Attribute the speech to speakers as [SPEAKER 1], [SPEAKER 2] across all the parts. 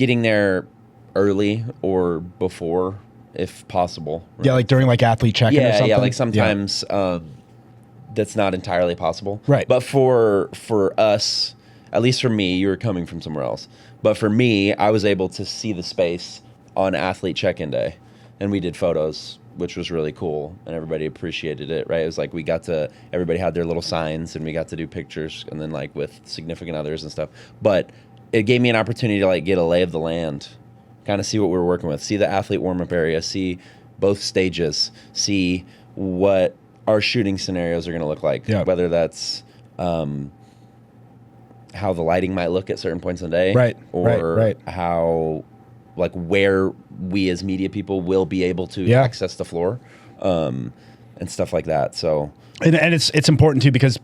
[SPEAKER 1] getting there early or before, if possible. Right?
[SPEAKER 2] Yeah, like during like athlete check-in or something.
[SPEAKER 1] Yeah, like sometimes that's not entirely possible.
[SPEAKER 2] Right.
[SPEAKER 1] But for us, at least for me, you were coming from somewhere else. But for me, I was able to see the space on athlete check-in day, and we did photos, which was really cool, and everybody appreciated it, right? It was like everybody had their little signs, and we got to do pictures, and then like with significant others and stuff. But it gave me an opportunity to like get a lay of the land, kind of see what we were working with, see the athlete warm-up area, see both stages, see what our shooting scenarios are going to look like, whether that's how the lighting might look at certain points in the day,
[SPEAKER 2] right,
[SPEAKER 1] or how, like, where we as media people will be able to access the floor, and stuff like that. So, and
[SPEAKER 2] it's important too, because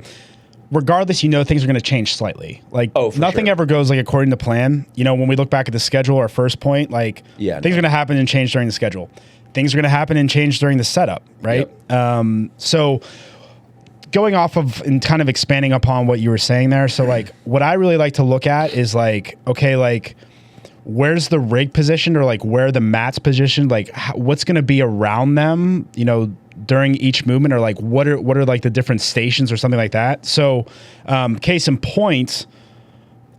[SPEAKER 2] regardless, things are going to change slightly. Like nothing ever goes like according to plan. When we look back at the schedule, our first point, like things are going to happen and change during the schedule. Things are going to happen and change during the setup, right? Yep. So going off of and kind of expanding upon what you were saying there. So like what I really like to look at is like, okay, like where's the rig positioned, or like where the mat's positioned, like what's going to be around them, during each movement, or like what are like the different stations or something like that. So case in point,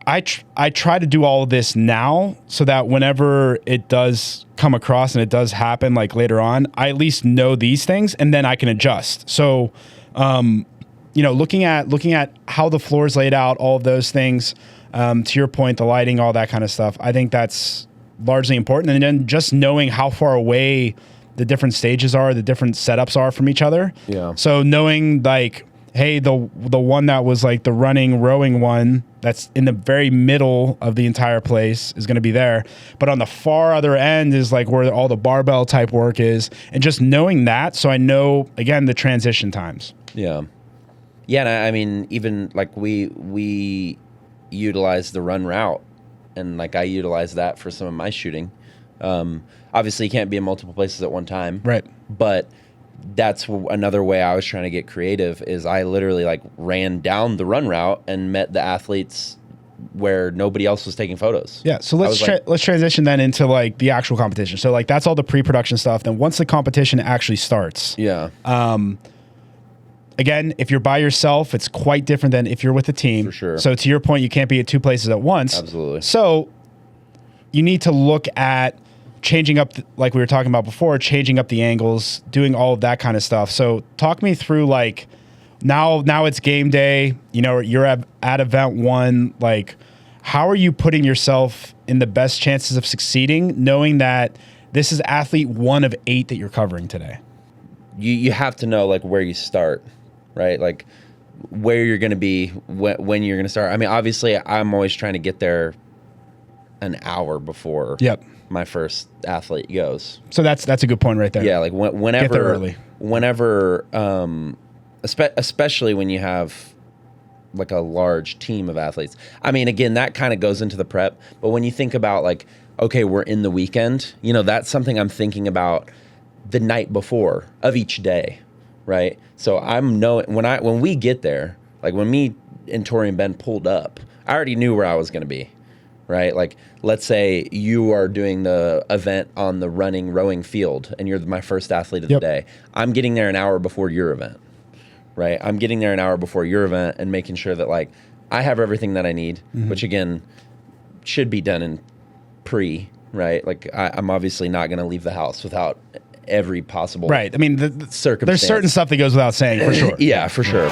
[SPEAKER 2] I try to do all of this now so that whenever it does come across and it does happen like later on, I at least know these things and then I can adjust. So, looking at how the floor is laid out, all of those things, to your point, the lighting, all that kind of stuff, I think that's largely important. And then just knowing how far away the different stages are, the different setups are from each other. Yeah. So knowing like, hey, the one that was like the running rowing one that's in the very middle of the entire place is going to be there, but on the far other end is like where all the barbell type work is, and just knowing that, so I know again the transition times. Yeah, and I mean even like we utilize the run route, and like I utilize that for some of my shooting. Obviously, you can't be in multiple places at one time, right? But that's another way I was trying to get creative, is I literally like ran down the run route and met the athletes where nobody else was taking photos. Yeah. So let's transition then into like the actual competition. So like that's all the pre-production stuff. Then once the competition actually starts. Yeah. Again, if you're by yourself, it's quite different than if you're with a team. For sure. So to your point, you can't be at two places at once. Absolutely. So you need to look at changing up, like we were talking about before, changing up the angles, doing all of that kind of stuff. So talk me through like now it's game day, you're at event one, like how are you putting yourself in the best chances of succeeding, knowing that this is athlete 1 of 8 that you're covering today? You have to know like where you start, right? Like where you're going to be, when you're going to start. I mean, obviously I'm always trying to get there an hour before my first athlete goes. So that's a good point right there. Yeah, like whenever, get there early. Whenever, especially when you have like a large team of athletes. I mean, again, that kind of goes into the prep. But when you think about like, okay, we're in the weekend, that's something I'm thinking about the night before of each day, right? So I'm knowing when we get there, like when me and Tori and Ben pulled up, I already knew where I was going to be. Right? Like, let's say you are doing the event on the running rowing field and you're my first athlete of the day. I'm getting there an hour before your event, right? I'm getting there an hour before your event and making sure that like I have everything that I need, which again should be done in right? Like I'm obviously not going to leave the house without every possible right. I mean, circumstance. There's certain stuff that goes without saying, for sure. Yeah, for sure.